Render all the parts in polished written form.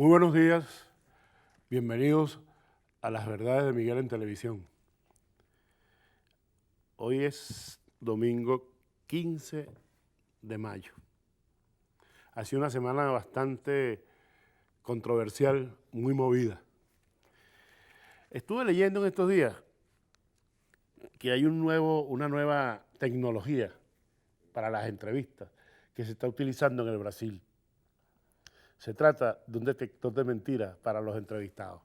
Muy buenos días, bienvenidos a Las Verdades de Miguel en Televisión. Hoy es domingo 15 de mayo. Ha sido una semana bastante controversial, muy movida. Estuve leyendo en estos días que hay una nueva tecnología para las entrevistas que se está utilizando en el Brasil. Se trata de un detector de mentiras para los entrevistados.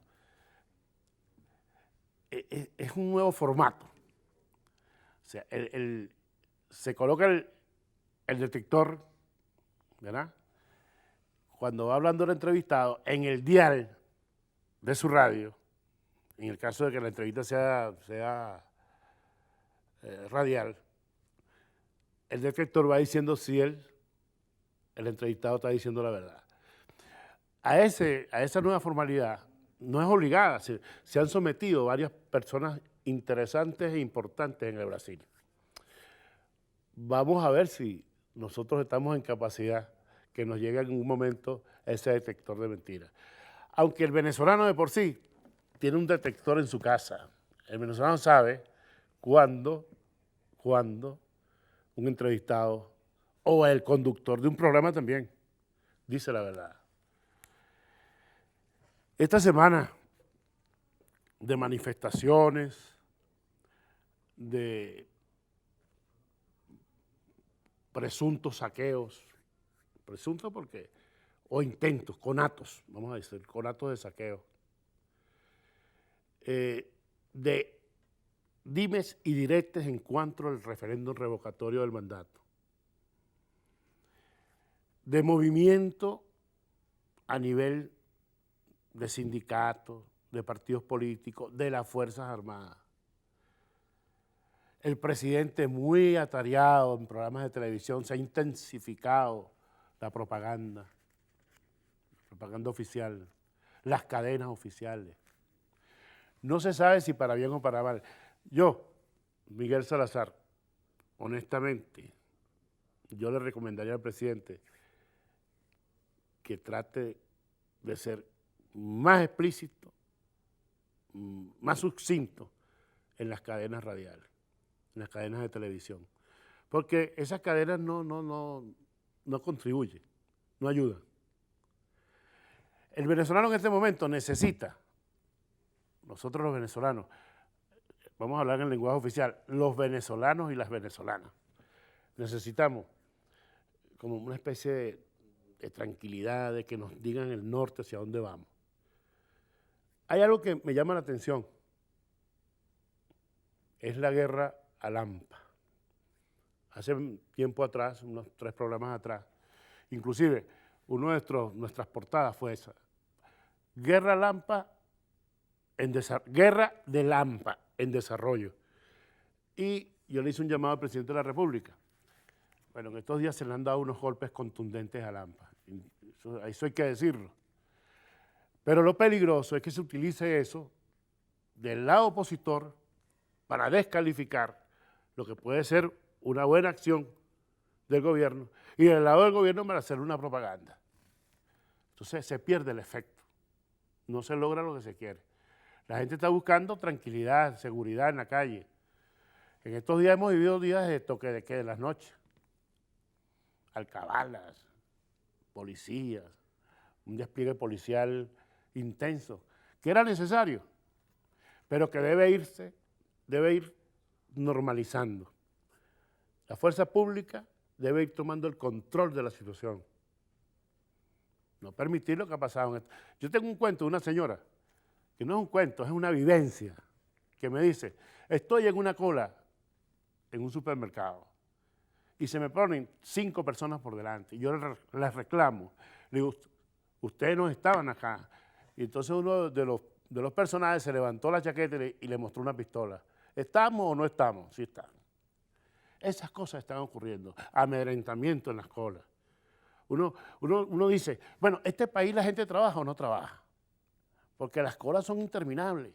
Es un nuevo formato. O sea, se coloca el detector, ¿verdad? Cuando va hablando el entrevistado, en el dial de su radio, en el caso de que la entrevista sea radial, el detector va diciendo si el entrevistado está diciendo la verdad. A esa nueva formalidad no es obligada, se han sometido varias personas interesantes e importantes en el Brasil. Vamos a ver si nosotros estamos en capacidad que nos llegue en un momento ese detector de mentiras. Aunque el venezolano de por sí tiene un detector en su casa, el venezolano sabe cuándo un entrevistado o el conductor de un programa también dice la verdad. Esta semana de manifestaciones, de presuntos saqueos, presuntos porque, o intentos, conatos, vamos a decir, conatos de saqueo, de dimes y diretes en cuanto al referéndum revocatorio del mandato, de movimiento a nivel de sindicatos, de partidos políticos, de las Fuerzas Armadas. El presidente muy atareado en programas de televisión, se ha intensificado la propaganda oficial, las cadenas oficiales. No se sabe si para bien o para mal. Yo, Miguel Salazar, honestamente, yo le recomendaría al presidente que trate de ser más explícito, más sucinto en las cadenas radiales, en las cadenas de televisión. Porque esas cadenas no contribuyen, no ayudan. El venezolano en este momento necesita, nosotros los venezolanos, vamos a hablar en el lenguaje oficial, los venezolanos y las venezolanas, necesitamos como una especie de tranquilidad, de que nos digan el norte hacia dónde vamos. Hay algo que me llama la atención, es la guerra a Lampa. Hace un tiempo atrás, unos 3 programas atrás, inclusive nuestras portadas fue esa, Guerra de Lampa en desarrollo. Y yo le hice un llamado al presidente de la República. Bueno, en estos días se le han dado unos golpes contundentes a Lampa, eso hay que decirlo. Pero lo peligroso es que se utilice eso del lado opositor para descalificar lo que puede ser una buena acción del gobierno y del lado del gobierno para hacer una propaganda. Entonces se pierde el efecto, no se logra lo que se quiere. La gente está buscando tranquilidad, seguridad en la calle. En estos días hemos vivido días de toque de queda en las noches, alcabalas, policías, un despliegue policial intenso, que era necesario, pero que debe ir normalizando. La fuerza pública debe ir tomando el control de la situación. No permitir lo que ha pasado. Yo tengo un cuento de una señora, que no es un cuento, es una vivencia, que me dice, estoy en una cola en un supermercado y se me ponen 5 personas por delante y yo les reclamo, le digo, ustedes no estaban acá. Y entonces uno de los personajes se levantó la chaqueta y le mostró una pistola. ¿Estamos o no estamos? Sí estamos. Esas cosas están ocurriendo, amedrentamiento en las colas. Uno dice, bueno, ¿este país la gente trabaja o no trabaja? Porque las colas son interminables.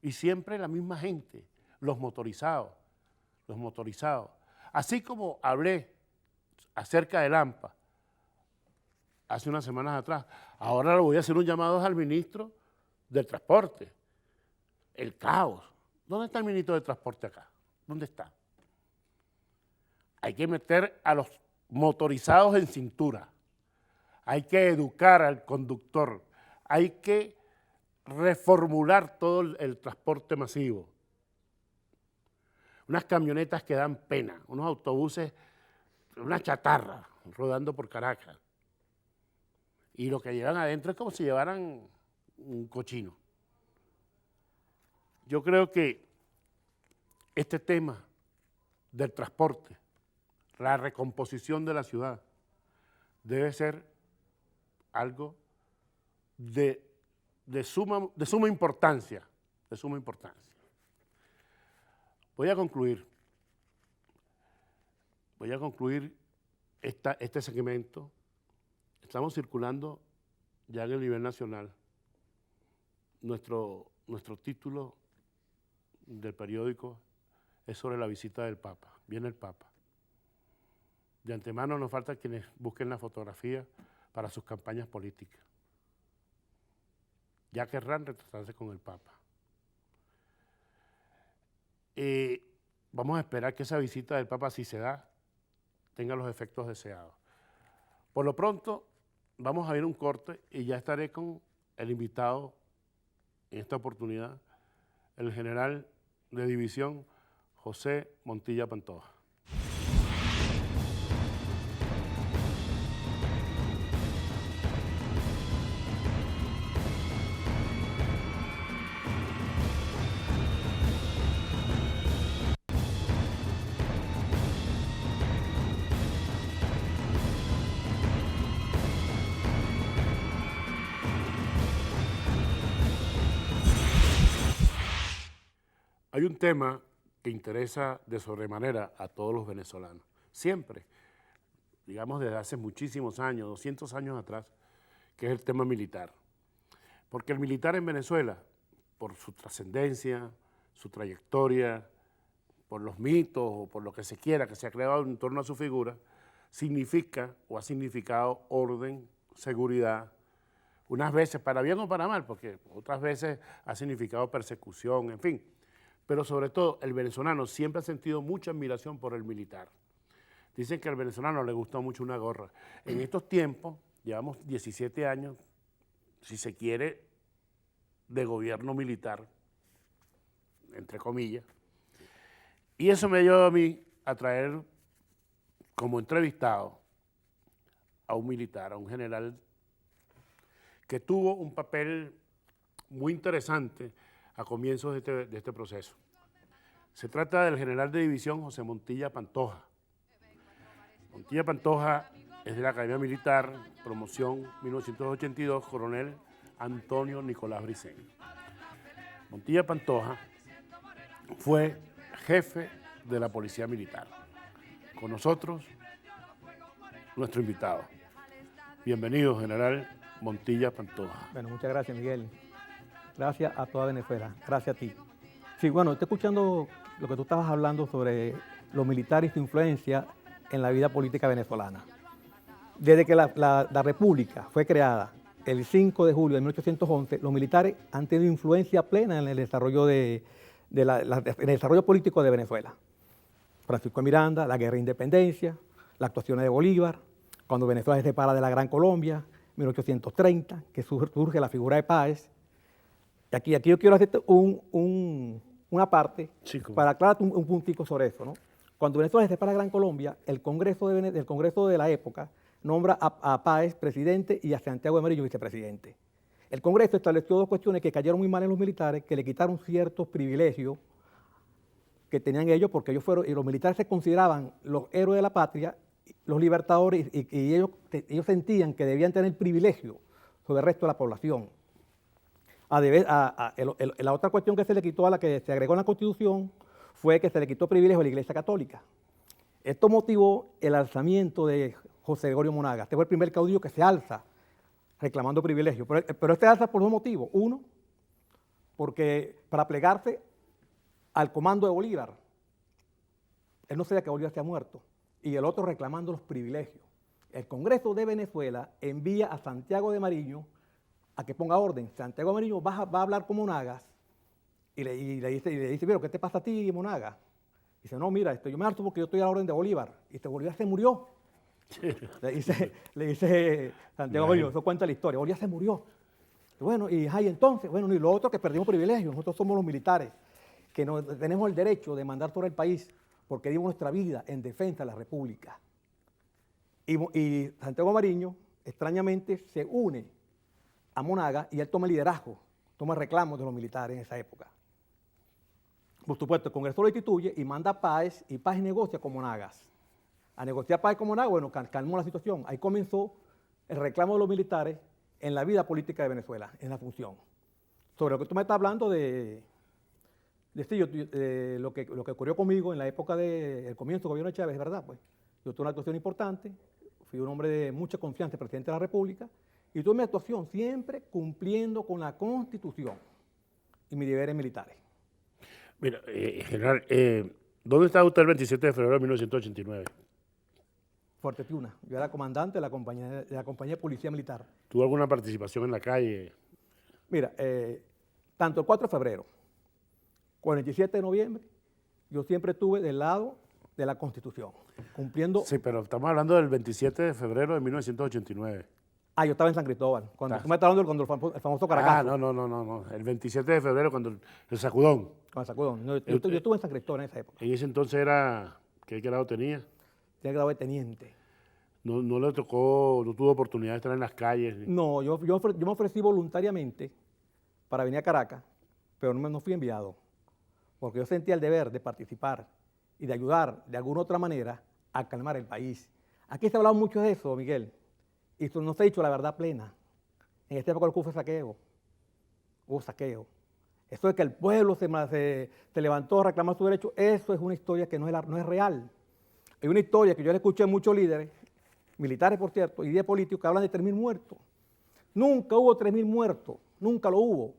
Y siempre la misma gente, los motorizados. Así como hablé acerca de Lampa, hace unas semanas atrás. Ahora le voy a hacer un llamado al ministro del Transporte. El caos. ¿Dónde está el ministro del Transporte acá? ¿Dónde está? Hay que meter a los motorizados en cintura. Hay que educar al conductor. Hay que reformular todo el transporte masivo. Unas camionetas que dan pena, unos autobuses, una chatarra rodando por Caracas. Y lo que llevan adentro es como si llevaran un cochino. Yo creo que este tema del transporte, la recomposición de la ciudad, debe ser algo de suma importancia, Voy a concluir este segmento. Estamos circulando ya en el nivel nacional. Nuestro título del periódico es sobre la visita del Papa. Viene el Papa. De antemano nos falta quienes busquen la fotografía para sus campañas políticas. Ya querrán retratarse con el Papa. Vamos a esperar que esa visita del Papa, si se da, tenga los efectos deseados. Por lo pronto, vamos a ir a un corte y ya estaré con el invitado en esta oportunidad, el general de división José Montilla Pantoja. Hay un tema que interesa de sobremanera a todos los venezolanos, siempre, digamos desde hace muchísimos años, 200 años atrás, que es el tema militar. Porque el militar en Venezuela, por su trascendencia, su trayectoria, por los mitos o por lo que se quiera que se ha creado en torno a su figura, significa o ha significado orden, seguridad, unas veces para bien o para mal, porque otras veces ha significado persecución, en fin. Pero sobre todo el venezolano siempre ha sentido mucha admiración por el militar. Dicen que al venezolano le gusta mucho una gorra. En estos tiempos, llevamos 17 años, si se quiere, de gobierno militar, entre comillas, y eso me llevó a mí a traer como entrevistado a un militar, a un general que tuvo un papel muy interesante a comienzos de este proceso. Se trata del general de división José Montilla Pantoja. Montilla Pantoja es de la Academia Militar, promoción 1982, coronel Antonio Nicolás Briceño. Montilla Pantoja fue jefe de la Policía Militar. Con nosotros, nuestro invitado. Bienvenido, general Montilla Pantoja. Bueno, muchas gracias, Miguel. Gracias a toda Venezuela, gracias a ti. Sí, bueno, estoy escuchando lo que tú estabas hablando sobre los militares y su influencia en la vida política venezolana. Desde que la República fue creada el 5 de julio de 1811, los militares han tenido influencia plena en el desarrollo, en el desarrollo político de Venezuela. Francisco de Miranda, la guerra de independencia, las actuaciones de Bolívar, cuando Venezuela se separa de la Gran Colombia, 1830, que surge la figura de Páez. Aquí yo quiero hacerte una parte para aclararte un puntico sobre eso, ¿no? Cuando Venezuela se separa de la Gran Colombia, el Congreso de la época nombra a Páez presidente y a Santiago de Amarillo vicepresidente. El Congreso estableció dos cuestiones que cayeron muy mal en los militares, que le quitaron ciertos privilegios que tenían ellos, porque y los militares se consideraban los héroes de la patria, los libertadores, y ellos sentían que debían tener privilegio sobre el resto de la población. La otra cuestión que se le quitó a la que se agregó en la Constitución fue que se le quitó privilegio a la Iglesia Católica. Esto motivó el alzamiento de José Gregorio Monagas. Este fue el primer caudillo que se alza reclamando privilegio. Pero este alza por dos motivos. Uno, porque para plegarse al comando de Bolívar, él no sabía que Bolívar se ha muerto. Y el otro reclamando los privilegios. el Congreso de Venezuela envía a Santiago de Mariño a que ponga orden. Santiago de Mariño va a hablar con Monagas y le dice, pero ¿qué te pasa a ti, Monagas? Dice, no, mira, yo me harto porque yo estoy a la orden de Bolívar. Y Bolívar se murió. Le dice Santiago de Mariño, eso cuenta la historia. Bolívar se murió. Y bueno, y entonces, bueno, y lo otro que perdimos privilegios. Nosotros somos los militares, que no, tenemos el derecho de mandar sobre el país porque dimos nuestra vida en defensa de la República. Y Santiago de Mariño, extrañamente, se une a Monagas y él toma el liderazgo, toma reclamos de los militares en esa época. Por supuesto, el Congreso lo instituye y manda a Páez, y Páez negocia con Monagas. A negociar Páez con Monagas, bueno, calmó la situación. Ahí comenzó el reclamo de los militares en la vida política de Venezuela, en la función. Sobre lo que tú me estás hablando lo que ocurrió conmigo en la época del comienzo del gobierno de Chávez, es verdad, pues. Yo tuve una actuación importante, fui un hombre de mucha confianza, el presidente de la República, y tuve mi actuación siempre cumpliendo con la Constitución y mis deberes militares. Mira, general, ¿dónde estaba usted el 27 de febrero de 1989? Fuerte Tiuna. Yo era comandante de la compañía de policía militar. ¿Tuvo alguna participación en la calle? Mira, tanto el 4 de febrero como el 27 de noviembre, yo siempre estuve del lado de la Constitución, cumpliendo... Sí, pero estamos hablando del 27 de febrero de 1989. Ah, yo estaba en San Cristóbal, cuando tú me estás hablando cuando el famoso Caracazo. Ah, no. El 27 de febrero, cuando el sacudón. Con el sacudón. Yo estuve en San Cristóbal en esa época. En ese entonces era... ¿Qué grado tenía? Tenía grado de teniente. No le tocó, no tuvo oportunidad de estar en las calles. No, yo me ofrecí voluntariamente para venir a Caracas, pero no fui enviado, porque yo sentía el deber de participar y de ayudar de alguna otra manera a calmar el país. Aquí se ha hablado mucho de eso, Miguel, y no se ha dicho la verdad plena. En esta época hubo saqueo. Eso de que el pueblo se levantó a reclamar su derecho, eso es una historia que no es real. Hay una historia que yo le escuché a muchos líderes, militares por cierto, y de políticos que hablan de 3.000 muertos. Nunca hubo 3.000 muertos, nunca lo hubo.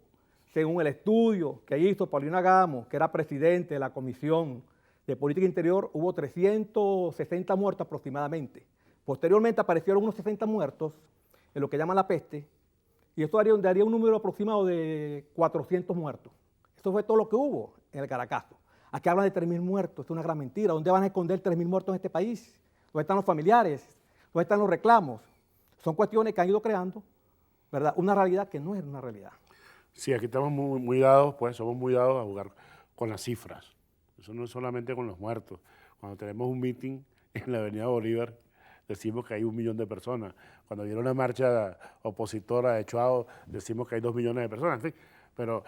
Según el estudio que hizo Paulino Agamo, que era presidente de la Comisión de Política Interior, hubo 360 muertos aproximadamente. Posteriormente aparecieron unos 60 muertos en lo que llaman la peste, y esto daría un número aproximado de 400 muertos. Eso fue todo lo que hubo en el Caracazo. Aquí hablan de 3.000 muertos, esto es una gran mentira. ¿Dónde van a esconder 3.000 muertos en este país? ¿Dónde están los familiares? ¿Dónde están los reclamos? Son cuestiones que han ido creando, ¿verdad? Una realidad que no es una realidad. Sí, aquí estamos muy dados, pues somos muy dados a jugar con las cifras. Eso no es solamente con los muertos. Cuando tenemos un meeting en la Avenida Bolívar, decimos que hay 1 millón de personas. Cuando viene una marcha opositora de Chuao, decimos que hay 2 millones de personas. En fin, pero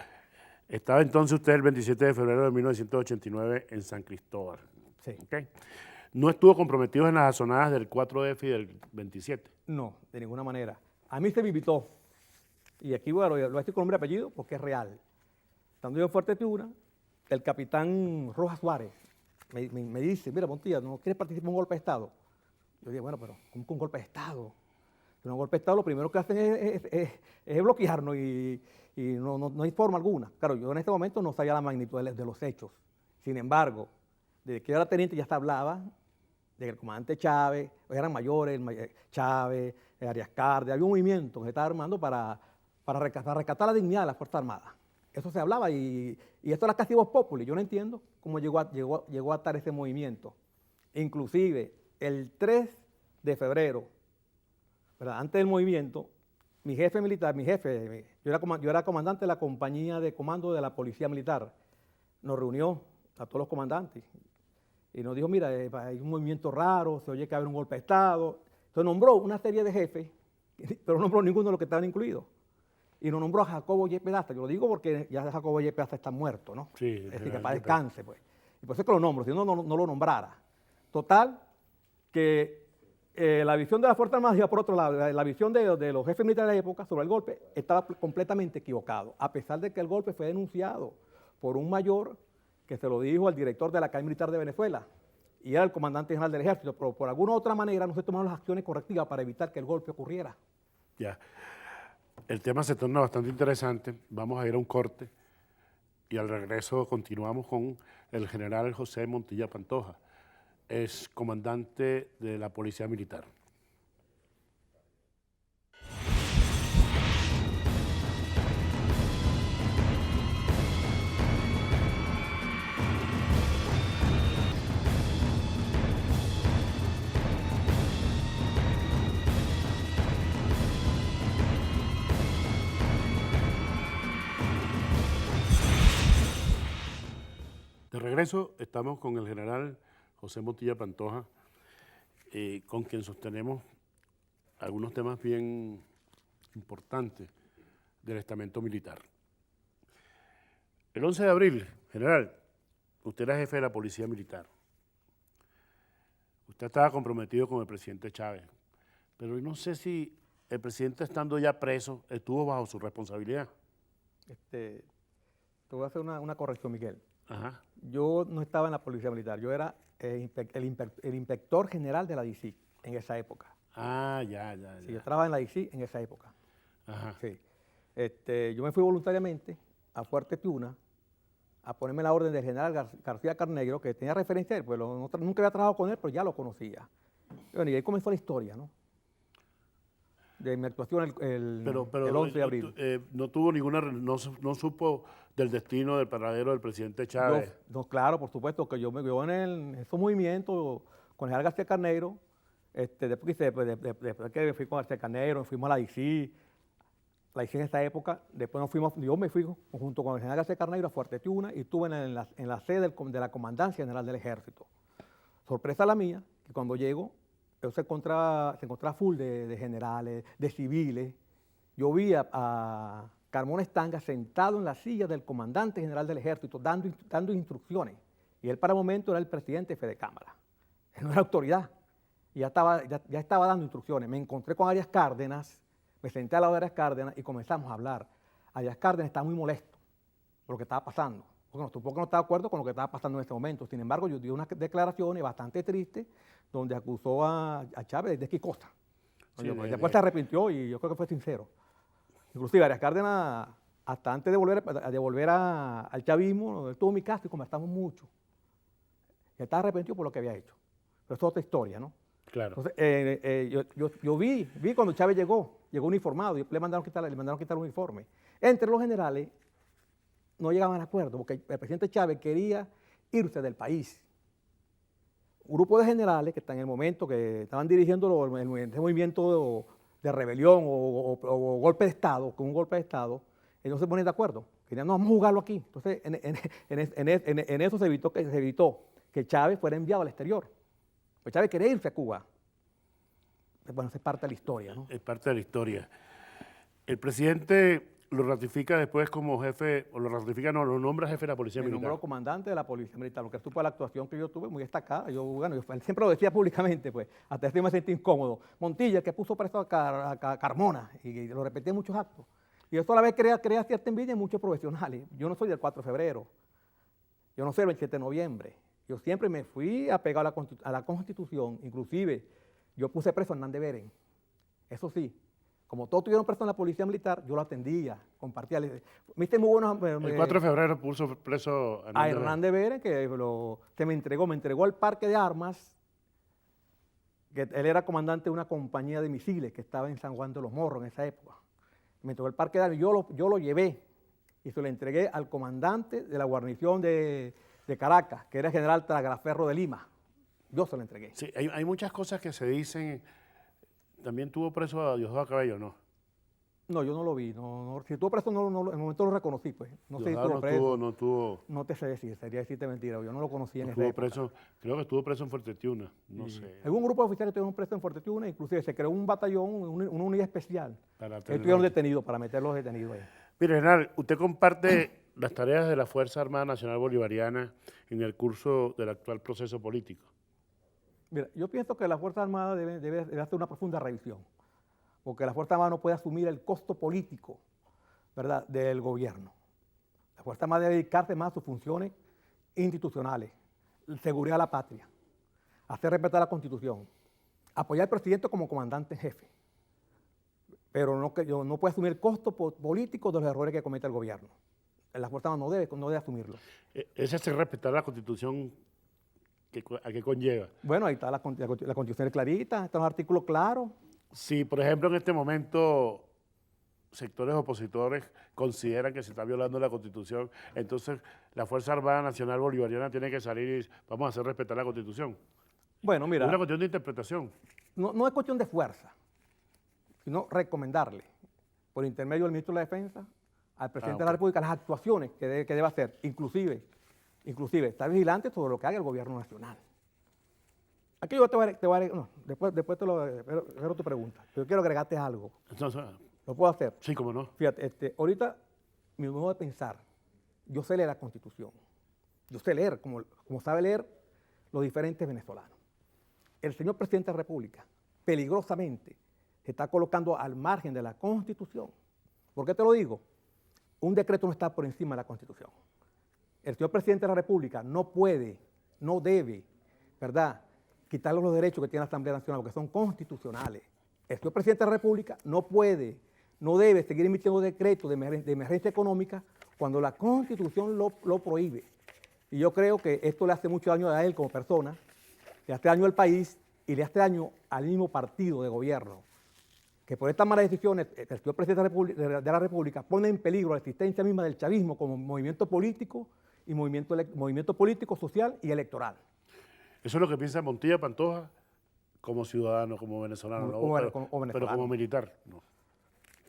estaba entonces usted el 27 de febrero de 1989 en San Cristóbal. Sí. ¿Okay? ¿No estuvo comprometido en las azonadas del 4F y del 27? No, de ninguna manera. A mí se me invitó, y aquí bueno, lo estoy con nombre y apellido porque es real. Estando yo en Fuerte Tiuna, el capitán Rojas Suárez me dice, mira, Montilla, ¿no quieres participar en un golpe de Estado? Yo dije, bueno, pero ¿cómo que un golpe de Estado? En un golpe de Estado lo primero que hacen es bloquearnos y no hay forma alguna. Claro, yo en este momento no sabía la magnitud de los hechos. Sin embargo, desde que yo era teniente ya se hablaba de que el comandante Chávez, eran mayores, Chávez, Arias Carde, había un movimiento que se estaba armando para rescatar la dignidad de las Fuerzas Armadas. Eso se hablaba y esto era casi voz populi. Yo no entiendo cómo llegó a estar ese movimiento. Inclusive, el 3 de febrero, ¿verdad? Antes del movimiento, mi jefe militar, yo era comandante de la compañía de comando de la Policía Militar, nos reunió a todos los comandantes y nos dijo, mira, hay un movimiento raro, se oye que va a haber un golpe de Estado. Entonces nombró una serie de jefes, pero no nombró ninguno de los que estaban incluidos. Y nos nombró a Jacobo Y. Pedaza. Yo lo digo porque ya Jacobo Y. Pedaza está muerto, ¿no? Sí. Es decir, que para descanse, pues. Y por eso es que lo nombro, si no lo nombrara. Total, que la visión de la Fuerza Armada iba por otro lado. La visión de los jefes militares de la época sobre el golpe estaba completamente equivocado, a pesar de que el golpe fue denunciado por un mayor que se lo dijo al director de la Academia Militar de Venezuela, y era el comandante general del Ejército, pero por alguna otra manera no se tomaron las acciones correctivas para evitar que el golpe ocurriera. Ya. El tema se torna bastante interesante. Vamos a ir a un corte y al regreso continuamos con el general José Montilla Pantoja, es comandante de la Policía Militar. De regreso estamos con el general José Montilla Pantoja, con quien sostenemos algunos temas bien importantes del estamento militar. El 11 de abril, general, usted era jefe de la Policía Militar. Usted estaba comprometido con el presidente Chávez, pero no sé si el presidente, estando ya preso, estuvo bajo su responsabilidad. Te voy a hacer una corrección, Miguel. Ajá. Yo no estaba en la Policía Militar, yo era el inspector general de la DICI en esa época. Ah, ya. Sí, yo trabajaba en la DICI en esa época. Ajá. Sí. Yo me fui voluntariamente a Fuerte Tiuna a ponerme la orden del general García Carneiro, que tenía referencia a él, pues nunca había trabajado con él, pero ya lo conocía. Bueno, y ahí comenzó la historia, ¿no? De mi actuación el 11 de abril. No tuvo no supo del destino del paradero del presidente Chávez. Claro, por supuesto, que yo en esos movimientos con el general García Carneiro, después que fui con García Carneiro, fuimos a la DICI en esa época, después yo me fui junto con el general García Carneiro a Fuerte Tiuna y estuve en la sede de la Comandancia General del Ejército. Sorpresa la mía, que cuando llego, se encontraba full de generales, de civiles. Yo vi a Carmona Estanga sentado en la silla del comandante general del Ejército, dando instrucciones. Y él para el momento era el presidente de Fedecámara. Él no era autoridad. Y ya estaba dando instrucciones. Me encontré con Arias Cárdenas, me senté al lado de Arias Cárdenas y comenzamos a hablar. Arias Cárdenas estaba muy molesto por lo que estaba pasando, porque no estaba de acuerdo con lo que estaba pasando en este momento. Sin embargo, yo di unas declaraciones bastante tristes donde acusó a Chávez de esquicosa. Sí, después se arrepintió y yo creo que fue sincero. Inclusive Arias Cárdenas, hasta antes de volver al chavismo, él tuvo mi casa y conversamos mucho. Él estaba arrepentido por lo que había hecho. Pero eso es otra historia, ¿no? Claro. Entonces, yo vi cuando Chávez llegó uniformado, y le mandaron quitar el uniforme. Entre los generales no llegaban a acuerdo, porque el presidente Chávez quería irse del país. Un grupo de generales que están en el momento que estaban dirigiendo el movimiento de rebelión o golpe de Estado, con un golpe de Estado, ellos se ponen de acuerdo. Querían, no, vamos a jugarlo aquí. Entonces, en eso se evitó que Chávez fuera enviado al exterior. Pues Chávez quería irse a Cuba. Bueno, esa es parte de la historia, ¿no? Es parte de la historia. El presidente lo ratifica después como jefe, o lo nombra jefe de la Policía Militar. Me nombró comandante de la Policía Militar, lo que supo la actuación que yo tuve muy destacada. Yo siempre lo decía públicamente, pues, hasta eso me sentí incómodo. Montilla, que puso preso a Carmona, y lo repetí en muchos actos. Y eso a la vez crea cierta envidia en muchos profesionales. Yo no soy del 4 de febrero, yo no soy del 27 de noviembre. Yo siempre me fui apegado a la Constitución, inclusive yo puse preso a Hernández Beren. Eso sí, como todos tuvieron preso en la Policía Militar, yo lo atendía, compartía. ¿Viste muy buenos? El 4 de febrero puso preso a Hernández Beren, que me entregó al parque de armas, que él era comandante de una compañía de misiles que estaba en San Juan de los Morros en esa época. Me entregó el parque de armas, yo lo llevé y se lo entregué al comandante de la guarnición de Caracas, que era el general Tagraferro de Lima. Yo se lo entregué. Sí, hay muchas cosas que se dicen. También tuvo preso a Diosdado Cabello, ¿no? No, yo no lo vi. Si estuvo preso, en el momento lo reconocí, pues. No sé si estuvo preso. No te sé decir, sería decirte mentira. Yo no lo conocí en esa época. Creo que estuvo preso en Fuerte Tiuna, no sé. Hay un grupo de oficiales que estuvieron presos en Fuerte Tiuna, inclusive se creó un batallón, una unidad especial. Estuvieron detenidos, para meterlos detenidos ahí. Mire, general, usted comparte las tareas de la Fuerza Armada Nacional Bolivariana en el curso del actual proceso político. Mira, yo pienso que la Fuerza Armada debe hacer una profunda revisión, porque la Fuerza Armada no puede asumir el costo político, ¿verdad?, del gobierno. La Fuerza Armada debe dedicarse más a sus funciones institucionales, seguridad de la patria, hacer respetar la Constitución, apoyar al presidente como comandante en jefe, pero no puede asumir el costo político de los errores que comete el gobierno. La Fuerza Armada no debe asumirlo. Ese es respetar la Constitución. ¿A qué conlleva? Bueno, ahí está la Constitución es clarita, están los artículos claros. Si, por ejemplo, en este momento sectores opositores consideran que se está violando la Constitución, entonces la Fuerza Armada Nacional Bolivariana tiene que salir y vamos a hacer respetar la Constitución. Bueno, mira. Es una cuestión de interpretación. No es cuestión de fuerza, sino recomendarle, por intermedio del ministro de la Defensa, al presidente de la República, las actuaciones que debe hacer, inclusive inclusive estar vigilante sobre lo que haga el gobierno nacional. Aquí yo te voy a no, después espero tu pregunta. Yo quiero agregarte algo. Entonces, ¿Lo puedo hacer? sí, cómo no. Fíjate, ahorita mi modo de pensar, yo sé leer la Constitución. Yo sé leer, como sabe leer los diferentes venezolanos. El señor presidente de la República, peligrosamente, se está colocando al margen de la Constitución. ¿Por qué te lo digo? Un decreto no está por encima de la Constitución. El señor presidente de la República no puede, no debe, ¿verdad?, quitarle los derechos que tiene la Asamblea Nacional, porque son constitucionales. El señor presidente de la República no puede, no debe seguir emitiendo decretos de emergencia económica cuando la Constitución lo prohíbe. Y yo creo que esto le hace mucho daño a él como persona, le hace daño al país y le hace daño al mismo partido de gobierno, que por estas malas decisiones el señor presidente de la República pone en peligro la existencia misma del chavismo como movimiento político y movimiento político, social y electoral. Eso es lo que piensa Montilla Pantoja como ciudadano, como venezolano, pero como militar. No.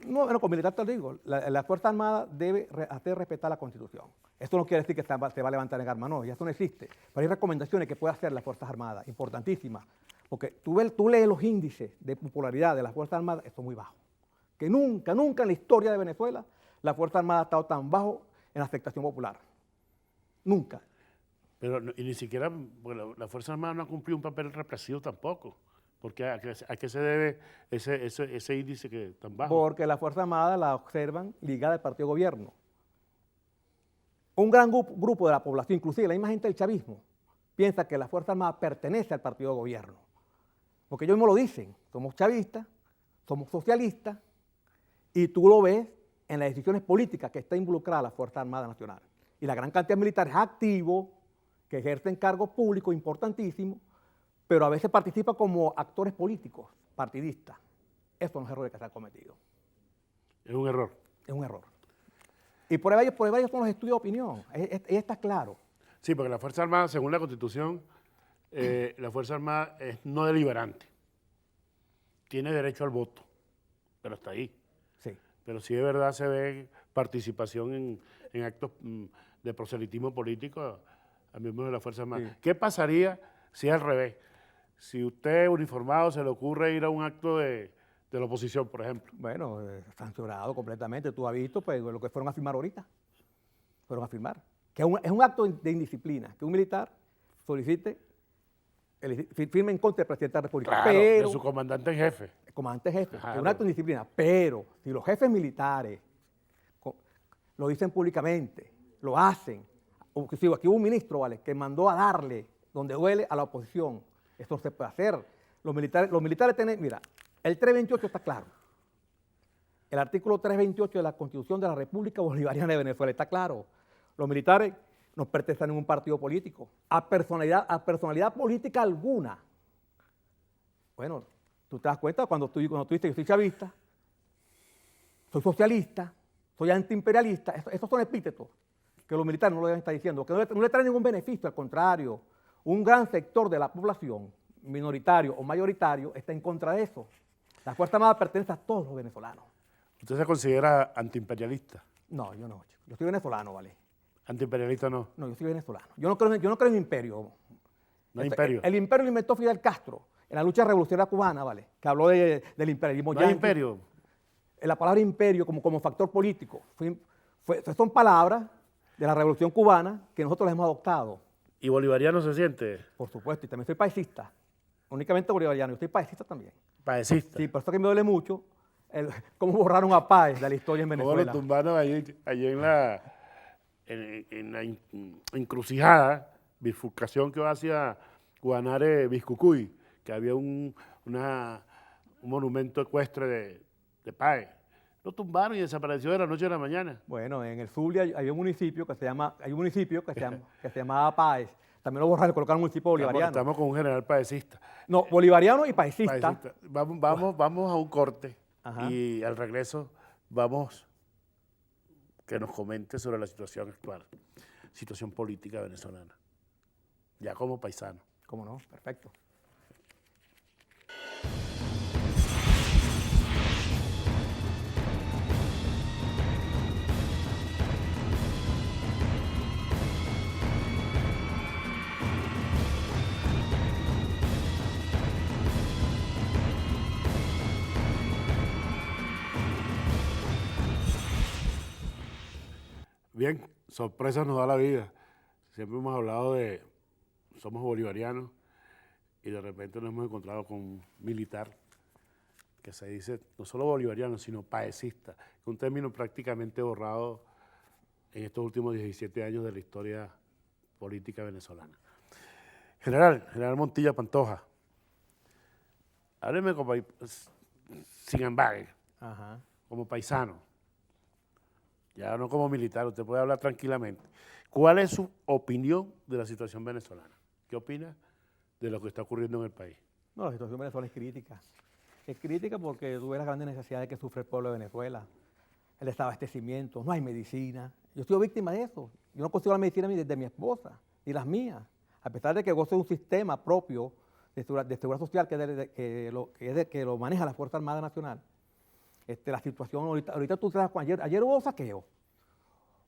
No, bueno, como militar te lo digo, la Fuerza Armada debe hacer respetar la Constitución. Esto no quiere decir que se va a levantar en armas, no, ya eso no existe. Pero hay recomendaciones que puede hacer las Fuerzas Armadas, importantísimas. Porque tú lees los índices de popularidad de las Fuerzas Armadas, son muy bajos. Que nunca en la historia de Venezuela la Fuerza Armada ha estado tan bajo en la aceptación popular. Nunca. Pero y ni siquiera, bueno, la Fuerza Armada no ha cumplido un papel represivo tampoco. Porque ¿a qué se debe ese índice que tan bajo? Porque la Fuerza Armada la observan ligada al partido gobierno. Un gran grupo de la población, inclusive la misma gente del chavismo, piensa que la Fuerza Armada pertenece al partido gobierno. Porque ellos mismos lo dicen, somos chavistas, somos socialistas, y tú lo ves en las decisiones políticas que está involucrada la Fuerza Armada Nacional. Y la gran cantidad de militares activos que ejercen cargos públicos importantísimos, pero a veces participa como actores políticos, partidistas. Esos son los errores que se han cometido. Es un error. Es un error. Y por ahí son los estudios de opinión. Está claro. Sí, porque la Fuerza Armada, según la Constitución, la Fuerza Armada es no deliberante. Tiene derecho al voto, pero hasta ahí. Sí. Pero sí de verdad se ve participación en actos de proselitismo político a miembros de la Fuerza Armada. Sí. ¿Qué pasaría si es al revés? Si usted, uniformado, se le ocurre ir a un acto de la oposición, por ejemplo. Bueno, sancionado completamente. Tú has visto pues, lo que fueron a firmar ahorita. Fueron a firmar. Que es un acto de indisciplina, que un militar solicite, firme en contra del presidente de la República. Claro, pero, de su comandante en jefe. El comandante en jefe, Claro. es un acto de indisciplina. Pero si los jefes militares lo dicen públicamente, lo hacen, o si aquí hubo un ministro, ¿vale?, que mandó a darle donde duele a la oposición. Esto no se puede hacer. Los militares tienen, mira, el 328 está claro. El artículo 328 de la Constitución de la República Bolivariana de Venezuela está claro. Los militares no pertenecen a ningún partido político, a personalidad política alguna. Bueno, tú te das cuenta cuando tú dices que soy chavista, soy socialista, soy antiimperialista, esos son epítetos que los militares no lo deben estar diciendo, que no le traen ningún beneficio, al contrario. Un gran sector de la población, minoritario o mayoritario, está en contra de eso. La Fuerza Armada pertenece a todos los venezolanos. ¿Usted se considera antiimperialista? No, yo no. Yo soy venezolano, ¿vale? ¿Antiimperialista no? No, yo soy venezolano. Yo no creo en imperio. No hay imperio. El imperio lo inventó Fidel Castro en la lucha revolucionaria cubana, ¿vale? Que habló del imperialismo. ¿No hay imperio? La palabra imperio como factor político. Son palabras de la revolución cubana que nosotros las hemos adoptado. ¿Y bolivariano se siente? Por supuesto, y también soy paisista. Únicamente bolivariano, yo soy paisista también. ¿Paecista? Sí, por eso que me duele mucho cómo borraron a Páez de la historia en Venezuela. ¿Cómo lo tumbaron allí en la encrucijada, bifurcación que va hacia Guanare, Biscucuy, que había un monumento ecuestre de Páez? Lo tumbaron y desapareció de la noche a la mañana. Bueno, en el Zulia hay un municipio que se llamaba Páez. También lo borraron, colocaron un municipio bolivariano. Estamos con un general paecista. No, bolivariano y paecista. Vamos a un corte. Ajá. Y al regreso vamos que nos comente sobre la situación actual, situación política venezolana, ya como paisano. ¿Cómo no? Perfecto. Bien, sorpresas nos da la vida. Siempre hemos hablado de, somos bolivarianos, y de repente nos hemos encontrado con un militar que se dice no solo bolivariano, sino paecista, un término prácticamente borrado en estos últimos 17 años de la historia política venezolana. General Montilla Pantoja, hábleme como, sin embargo, como paisano, ya no como militar, usted puede hablar tranquilamente. ¿Cuál es su opinión de la situación venezolana? ¿Qué opina de lo que está ocurriendo en el país? No, la situación venezolana es crítica. Es crítica porque tú ves las grandes necesidades que sufre el pueblo de Venezuela. El desabastecimiento, no hay medicina. Yo soy víctima de eso. Yo no consigo la medicina ni de mi esposa, ni las mías. A pesar de que gozo de un sistema propio de seguridad social que lo maneja la Fuerza Armada Nacional. La situación, ahorita tú sabes, ayer hubo saqueo.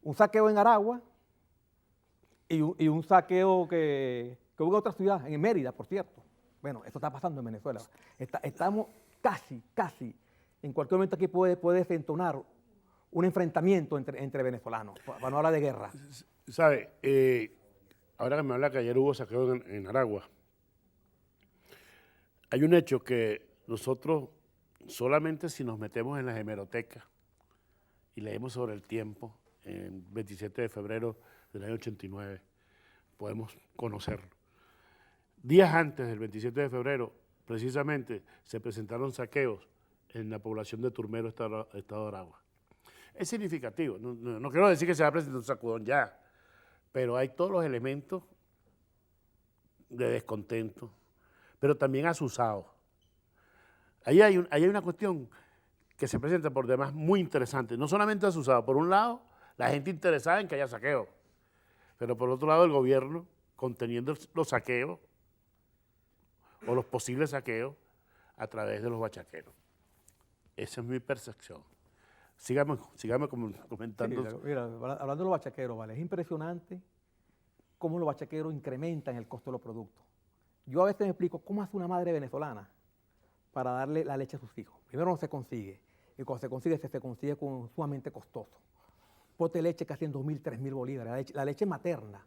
Un saqueo en Aragua y un saqueo que hubo en otra ciudad, en Mérida, por cierto. Bueno, eso está pasando en Venezuela. Estamos casi, en cualquier momento aquí puede desentonar un enfrentamiento entre venezolanos, para no hablar de guerra. ¿Sabe? Ahora que me habla que ayer hubo saqueo en Aragua, hay un hecho que nosotros solamente si nos metemos en las hemerotecas y leemos sobre el tiempo, en 27 de febrero del año 89, podemos conocerlo. Días antes del 27 de febrero, precisamente, se presentaron saqueos en la población de Turmero, estado de Aragua. Es significativo, no quiero decir que se va a presentar un sacudón ya, pero hay todos los elementos de descontento, pero también asusados. Ahí hay una cuestión que se presenta por demás muy interesante, no solamente asusado, por un lado, la gente interesada en que haya saqueo, pero por otro lado el gobierno conteniendo los saqueos o los posibles saqueos a través de los bachaqueros. Esa es mi percepción. Sígame comentando. Sí, mira, hablando de los bachaqueros, ¿vale? Es impresionante cómo los bachaqueros incrementan el costo de los productos. Yo a veces me explico cómo hace una madre venezolana para darle la leche a sus hijos. Primero no se consigue, y cuando se consigue con sumamente costoso. Pote de leche casi en 2.000, 3.000 bolívares. La leche materna,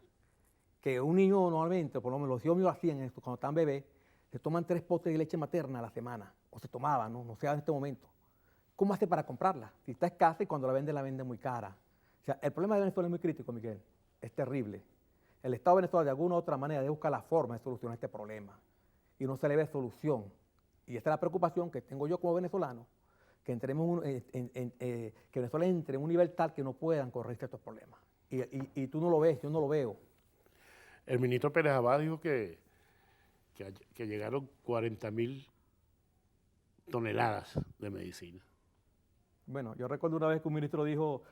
que un niño normalmente, por lo menos los hijos míos hacían esto, cuando estaban bebés, se toman 3 potes de leche materna a la semana, o se tomaban, no sé en este momento. ¿Cómo hace para comprarla? Si está escasa y cuando la vende muy cara. O sea, el problema de Venezuela es muy crítico, Miguel. Es terrible. El Estado de Venezuela de alguna u otra manera debe buscar la forma de solucionar este problema. Y no se le ve solución. Y esta es la preocupación que tengo yo como venezolano, que Venezuela entre en un nivel tal que no puedan corregir estos problemas. Y tú no lo ves, yo no lo veo. El ministro Pérez Abad dijo que llegaron 40.000 toneladas de medicina. Bueno, yo recuerdo una vez que un ministro dijo,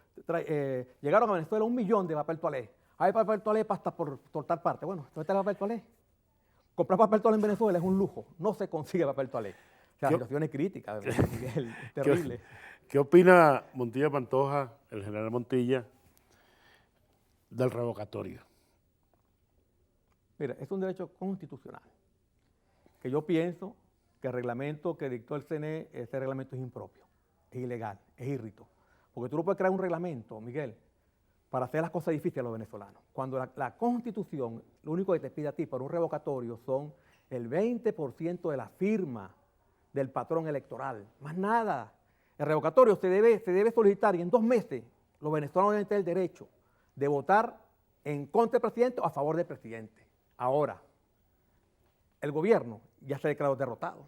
llegaron a Venezuela 1 millón de papel toalé. Hay papel toalé hasta por tal parte. Bueno, ¿dónde está el papel toalé? Comprar papel toalé en Venezuela es un lujo, no se consigue papel toalé. O sea, la situación es crítica, Miguel, es terrible. ¿Qué opina Montilla Pantoja, el general Montilla, del revocatorio? Mira, es un derecho constitucional, que yo pienso que el reglamento que dictó el CNE, ese reglamento es impropio, es ilegal, es irrito. Porque tú no puedes crear un reglamento, Miguel, para hacer las cosas difíciles a los venezolanos. Cuando la Constitución, lo único que te pide a ti para un revocatorio son el 20% de la firma del patrón electoral, más nada. El revocatorio se debe solicitar y en 2 meses los venezolanos deben tener el derecho de votar en contra del presidente o a favor del presidente. Ahora, el gobierno ya se ha declarado derrotado.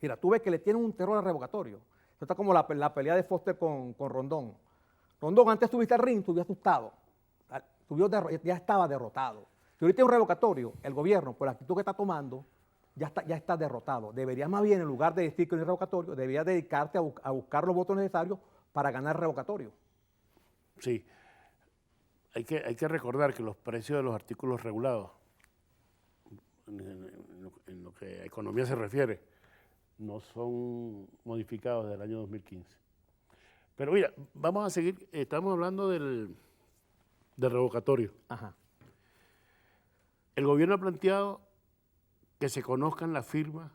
Mira, tú ves que le tienen un terror al revocatorio. Esto está como la pelea de Foster con Rondón. Rondón antes subiste al ring, subió asustado. Ya estaba derrotado. Si ahorita hay un revocatorio, el gobierno, por la actitud que está tomando, ya está derrotado. Debería más bien, en lugar de decir que no hay revocatorio, debería dedicarte a buscar los votos necesarios para ganar el revocatorio. Sí. Hay que recordar que los precios de los artículos regulados, en lo que a economía se refiere, no son modificados desde el año 2015. Pero mira, vamos a seguir, estamos hablando del revocatorio. Ajá. El gobierno ha planteado que se conozcan las firmas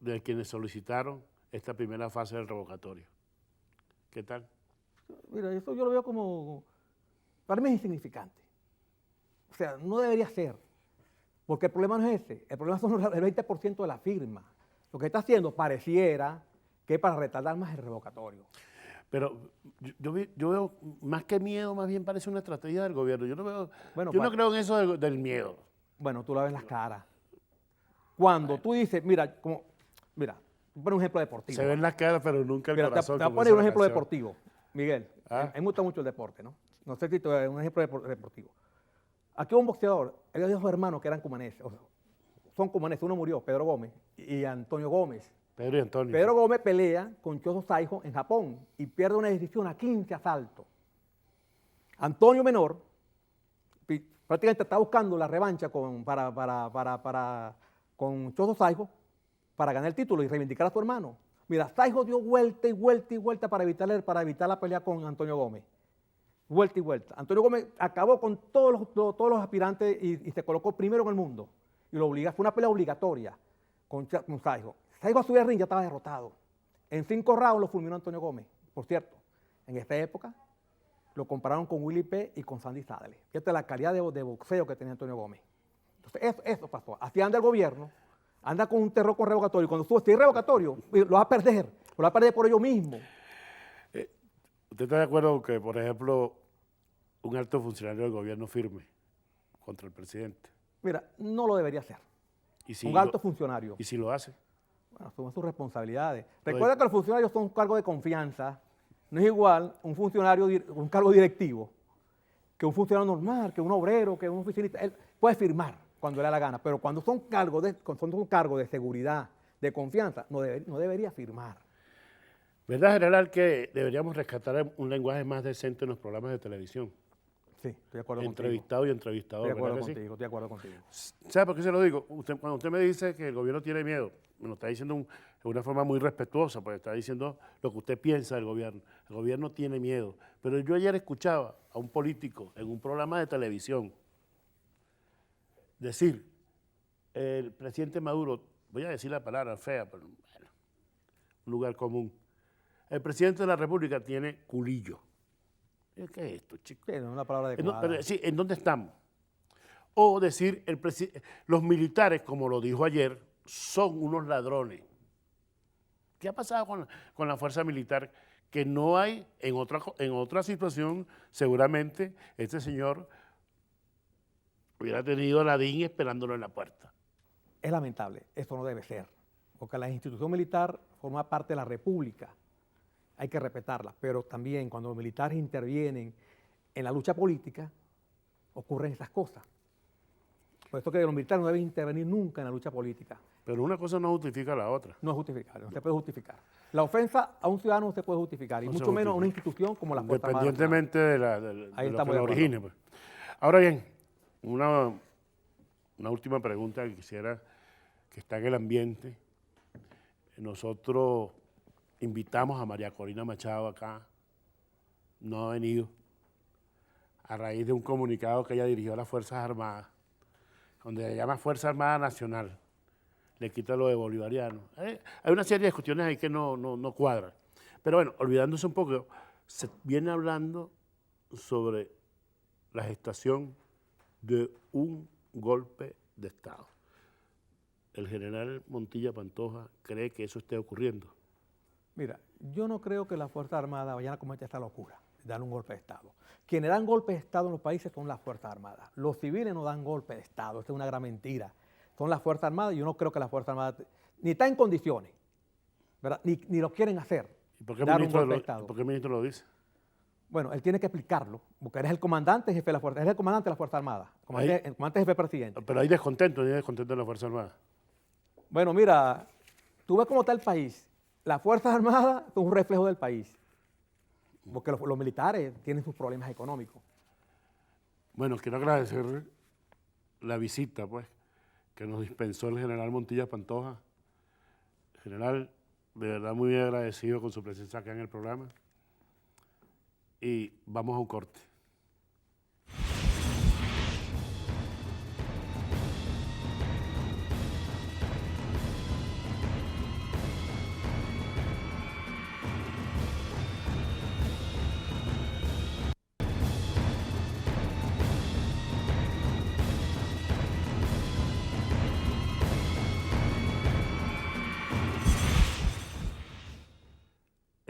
de quienes solicitaron esta primera fase del revocatorio. ¿Qué tal? Mira, eso yo lo veo como para mí es insignificante. O sea, no debería ser, porque el problema no es ese, el problema son el 20% de la firma. Lo que está haciendo pareciera que es para retardar más el revocatorio. Pero yo veo, más que miedo, más bien parece una estrategia del gobierno. Yo no veo, Bueno, yo no creo en eso del miedo. Bueno, tú la ves en las caras. Cuando tú dices, mira, mira, pon un ejemplo deportivo. Se ven las caras, pero nunca el Mira, corazón. te voy a como poner dice un la ejemplo canción. deportivo, Miguel. Ah. A mí me gusta mucho el deporte, ¿no? No sé si te un ejemplo deportivo. Aquí hubo un boxeador, él dijo a sus hermanos que eran cumaneses, o sea, son cumaneses, uno murió, Pedro Gómez, y Antonio Gómez. Pedro y Antonio. Pedro Gómez pelea con Choso Saijo en Japón y pierde una decisión a 15 asaltos. Antonio Menor prácticamente está buscando la revancha con Choso Saijo para ganar el título y reivindicar a su hermano. Mira, Saijo dio vuelta y vuelta y vuelta para evitar la pelea con Antonio Gómez. Vuelta y vuelta. Antonio Gómez acabó con todos los aspirantes y se colocó primero en el mundo. Y fue una pelea obligatoria con Saijo. Saijo a subir al ring ya estaba derrotado. En 5 rounds lo fulminó Antonio Gómez. Por cierto, en esta época lo compararon con Willie P. y con Sandy Sadler. Fíjate la calidad de boxeo que tenía Antonio Gómez. Entonces, eso pasó. Así anda el gobierno, anda con un terror con revocatorio. Cuando sube este revocatorio, lo va a perder. Lo va a perder por ellos mismos. ¿Usted está de acuerdo que, por ejemplo, un alto funcionario del gobierno firme contra el presidente? Mira, no lo debería hacer. ¿Y si Un alto funcionario. ¿Y si lo hace? Bueno, son sus responsabilidades. Recuerda que los funcionarios son un cargo de confianza. No es igual un cargo directivo que un funcionario normal, que un obrero, que un oficinista. Él puede firmar cuando le da la gana, pero cuando son cargos de seguridad, de confianza, no debería firmar. ¿Verdad, general, que deberíamos rescatar un lenguaje más decente en los programas de televisión? Sí, estoy de acuerdo Entrevistado y entrevistador. Estoy de acuerdo ¿verdad que sí? contigo, estoy de acuerdo contigo. ¿Sabe por qué se lo digo? Cuando usted me dice que el gobierno tiene miedo, me lo está diciendo de una forma muy respetuosa, porque está diciendo lo que usted piensa del gobierno. El gobierno tiene miedo. Pero yo ayer escuchaba a un político en un programa de televisión decir, el presidente Maduro, voy a decir la palabra fea, pero bueno, un lugar común. El presidente de la República tiene culillo. ¿Qué es esto, chicos? Sí, no es una palabra adecuada. Sí, ¿en dónde estamos? O decir, los militares, como lo dijo ayer, son unos ladrones. ¿Qué ha pasado con la fuerza militar? Que no hay, en otra situación, seguramente, este señor hubiera tenido a la DIN esperándolo en la puerta. Es lamentable, eso no debe ser, porque la institución militar forma parte de la República. Hay que respetarla, pero también cuando los militares intervienen en la lucha política, ocurren esas cosas. Por eso que los militares no deben intervenir nunca en la lucha política. Pero una cosa no justifica la otra. No es justificable, no se puede justificar. La ofensa a un ciudadano no se puede justificar, y No se mucho menos a una justifica. institución como la Fuerza Armada. Independientemente de Ahí lo estamos que de la acuerdo. origine. Pues. Ahora bien, una última pregunta que quisiera, que está en el ambiente. Nosotros invitamos a María Corina Machado acá, no ha venido, a raíz de un comunicado que ella dirigió a las Fuerzas Armadas, donde se llama Fuerza Armada Nacional, le quita lo de bolivariano. Hay una serie de cuestiones ahí que no cuadran. Pero bueno, olvidándose un poco, se viene hablando sobre la gestación de un golpe de Estado. ¿El general Montilla Pantoja cree que eso esté ocurriendo? Mira, yo no creo que las Fuerzas Armadas vayan a cometer esta locura, dar un golpe de Estado. Quienes dan golpes de Estado en los países son las Fuerzas Armadas. Los civiles no dan golpe de Estado, esta es una gran mentira. Son las Fuerzas Armadas y yo no creo que las Fuerzas Armadas ni están en condiciones, ¿verdad? Ni lo quieren hacer. ¿Y por qué dar el un golpe de ministro, Estado. ¿por qué el ministro lo dice? Bueno, él tiene que explicarlo, porque él es el comandante jefe de la Fuerza, él es el comandante de las Fuerzas Armadas, el comandante jefe presidente. Pero hay descontento de la Fuerza Armada. Bueno, mira, tú ves cómo está el país. Las Fuerzas Armadas son un reflejo del país, porque los militares tienen sus problemas económicos. Bueno, quiero agradecer la visita, pues, que nos dispensó el general Montilla Pantoja. General, de verdad muy agradecido con su presencia acá en el programa. Y vamos a un corte.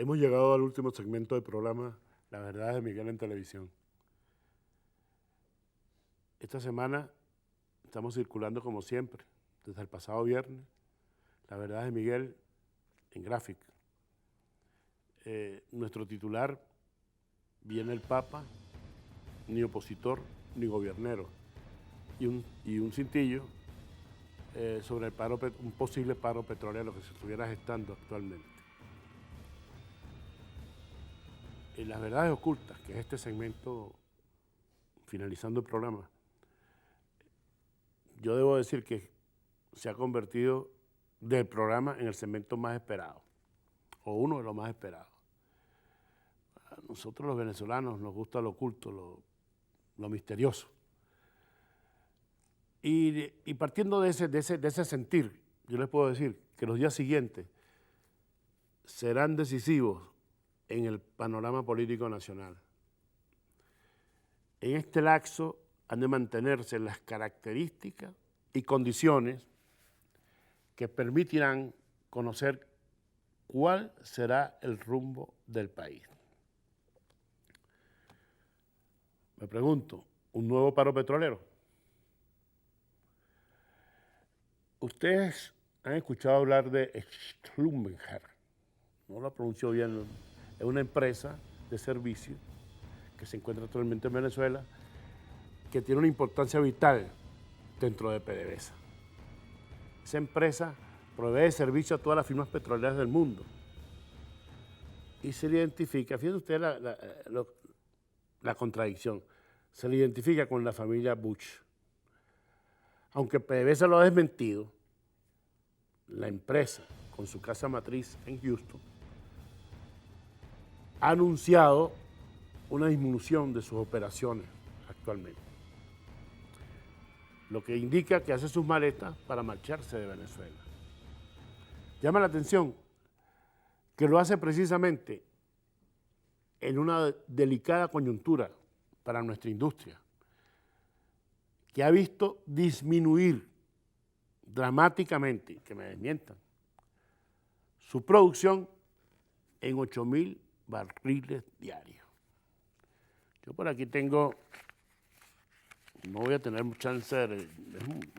Hemos llegado al último segmento del programa La Verdad de Miguel en Televisión. Esta semana estamos circulando como siempre, desde el pasado viernes, La Verdad de Miguel en gráfica. Nuestro titular: viene el Papa, ni opositor ni gobiernero, y un cintillo sobre el un posible paro petrolero que se estuviera gestando actualmente. En Las Verdades Ocultas, que es este segmento finalizando el programa, yo debo decir que se ha convertido del programa en el segmento más esperado, o uno de los más esperados. A nosotros los venezolanos nos gusta lo oculto, lo misterioso. Y partiendo de ese sentir, yo les puedo decir que los días siguientes serán decisivos en el panorama político nacional. En este lapso han de mantenerse las características y condiciones que permitirán conocer cuál será el rumbo del país. Me pregunto, ¿un nuevo paro petrolero? Ustedes han escuchado hablar de Schlumberger, no lo pronuncio bien, es una empresa de servicios que se encuentra actualmente en Venezuela, que tiene una importancia vital dentro de PDVSA. Esa empresa provee servicio a todas las firmas petroleras del mundo y se le identifica, fíjense ustedes la contradicción, se le identifica con la familia Bush. Aunque PDVSA lo ha desmentido, la empresa, con su casa matriz en Houston, ha anunciado una disminución de sus operaciones actualmente, lo que indica que hace sus maletas para marcharse de Venezuela. Llama la atención que lo hace precisamente en una delicada coyuntura para nuestra industria, que ha visto disminuir dramáticamente, que me desmientan, su producción en 8.000 barriles diarios. Yo por aquí tengo, no voy a tener mucha chance, es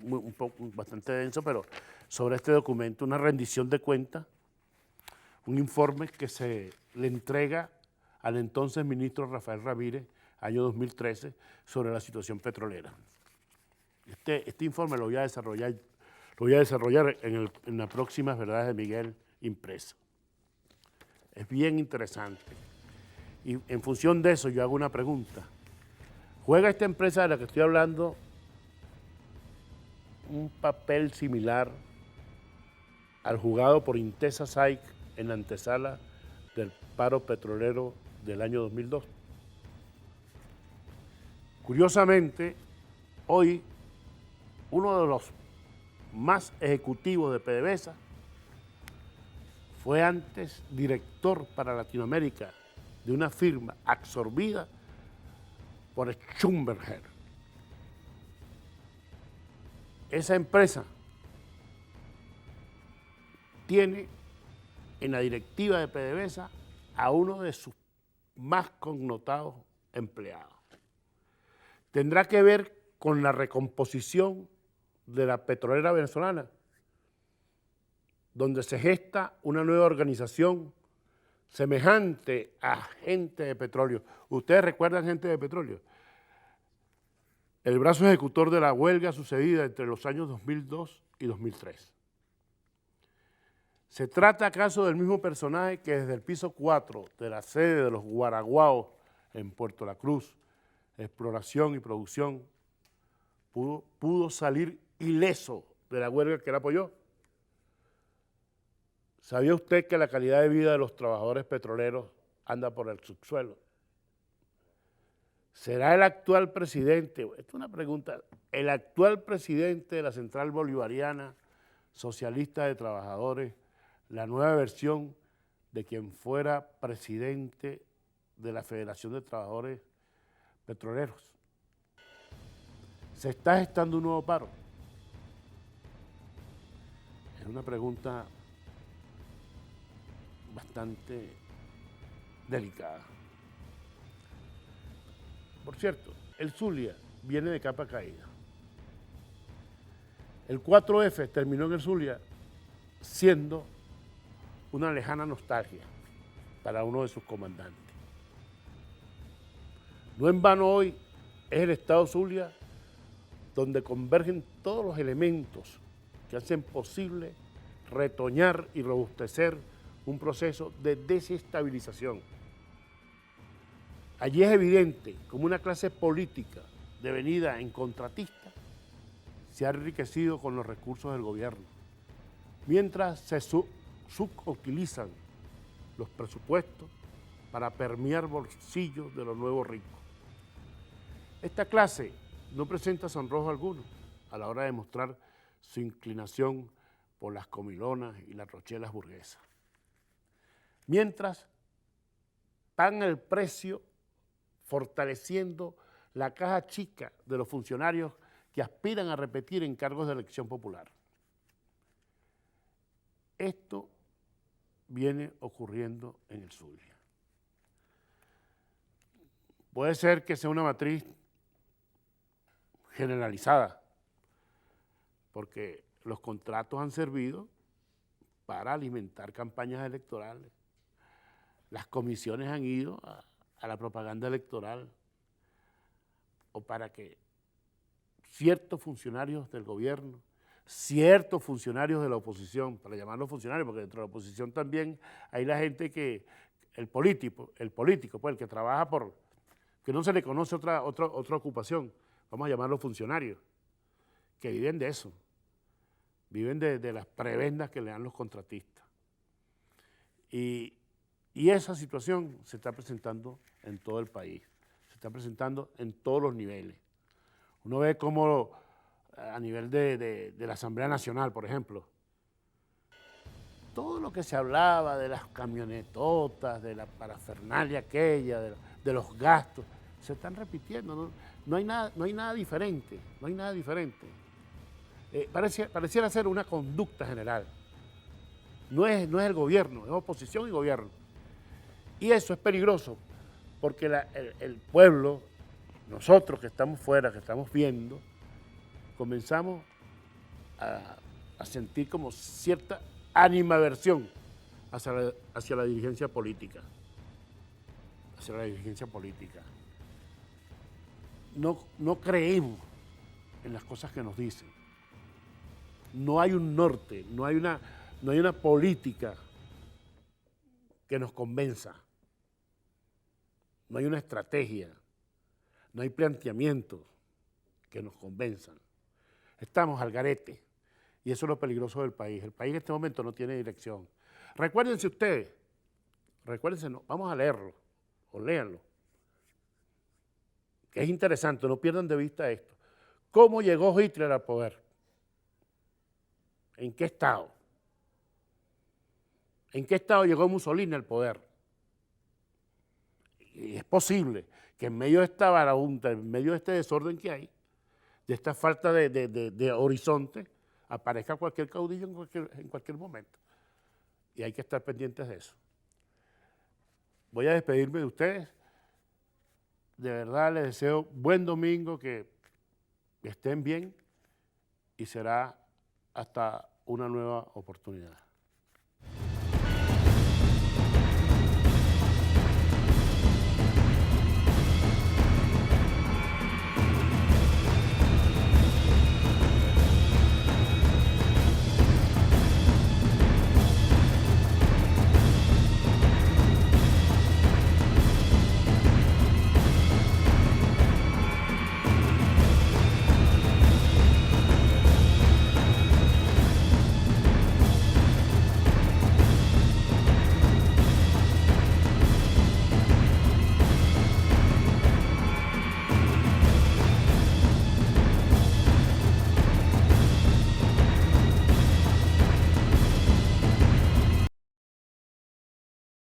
un poco bastante denso, pero sobre este documento, una rendición de cuentas, un informe que se le entrega al entonces ministro Rafael Ramírez, año 2013, sobre la situación petrolera. Este informe lo voy a desarrollar en las próximas Verdades de Miguel impresa. Es bien interesante. Y en función de eso yo hago una pregunta. ¿Juega esta empresa de la que estoy hablando un papel similar al jugado por Intesa SAIC en la antesala del paro petrolero del año 2002? Curiosamente, hoy uno de los más ejecutivos de PDVSA fue antes director para Latinoamérica de una firma absorbida por Schlumberger. Esa empresa tiene en la directiva de PDVSA a uno de sus más connotados empleados. Tendrá que ver con la recomposición de la petrolera venezolana, donde se gesta una nueva organización semejante a Gente de Petróleo. ¿Ustedes recuerdan Gente de Petróleo? El brazo ejecutor de la huelga sucedida entre los años 2002 y 2003. ¿Se trata acaso del mismo personaje que desde el piso 4 de la sede de los Guaraguaos en Puerto La Cruz, exploración y producción, pudo salir ileso de la huelga que él apoyó? ¿Sabía usted que la calidad de vida de los trabajadores petroleros anda por el subsuelo? ¿Será el actual presidente, esta es una pregunta, el actual presidente de la Central Bolivariana Socialista de Trabajadores, la nueva versión de quien fuera presidente de la Federación de Trabajadores Petroleros? ¿Se está gestando un nuevo paro? Es una pregunta bastante delicada. Por cierto, el Zulia viene de capa caída. El 4F terminó en el Zulia siendo una lejana nostalgia para uno de sus comandantes. No en vano hoy es el Estado Zulia donde convergen todos los elementos que hacen posible retoñar y robustecer un proceso de desestabilización. Allí es evidente como una clase política devenida en contratista se ha enriquecido con los recursos del gobierno, mientras se subutilizan los presupuestos para permear bolsillos de los nuevos ricos. Esta clase no presenta sonrojo alguno a la hora de mostrar su inclinación por las comilonas y las rochelas burguesas. Mientras pagan el precio fortaleciendo la caja chica de los funcionarios que aspiran a repetir en cargos de elección popular. Esto viene ocurriendo en el Zulia. Puede ser que sea una matriz generalizada, porque los contratos han servido para alimentar campañas electorales. Las comisiones han ido a la propaganda electoral o para que ciertos funcionarios del gobierno, ciertos funcionarios de la oposición, para llamarlos funcionarios, porque dentro de la oposición también hay la gente que, el político, pues el que trabaja por, que no se le conoce otra ocupación, vamos a llamarlos funcionarios, que viven de eso, viven de las prebendas que le dan los contratistas. Y esa situación se está presentando en todo el país, se está presentando en todos los niveles. Uno ve cómo a nivel de la Asamblea Nacional, por ejemplo, todo lo que se hablaba de las camionetotas, de la parafernalia aquella, de los gastos, se están repitiendo, no hay nada diferente, no hay nada diferente. Pareciera ser una conducta general. No es el gobierno, es oposición y gobierno. Y eso es peligroso, porque el pueblo, nosotros que estamos fuera, que estamos viendo, comenzamos a sentir como cierta animadversión hacia la dirigencia política. Hacia la dirigencia política. No creemos en las cosas que nos dicen. No hay un norte, no hay una política que nos convenza. No hay una estrategia, no hay planteamientos que nos convenzan. Estamos al garete y eso es lo peligroso del país. El país en este momento no tiene dirección. Recuérdense ustedes, no, vamos a leerlo o léanlo, que es interesante, no pierdan de vista esto. ¿Cómo llegó Hitler al poder? ¿En qué estado? ¿En qué estado llegó Mussolini al poder? Y es posible que en medio de esta varaunta, en medio de este desorden que hay, de esta falta de horizonte, aparezca cualquier caudillo en cualquier momento. Y hay que estar pendientes de eso. Voy a despedirme de ustedes. De verdad les deseo buen domingo, que estén bien y será hasta una nueva oportunidad.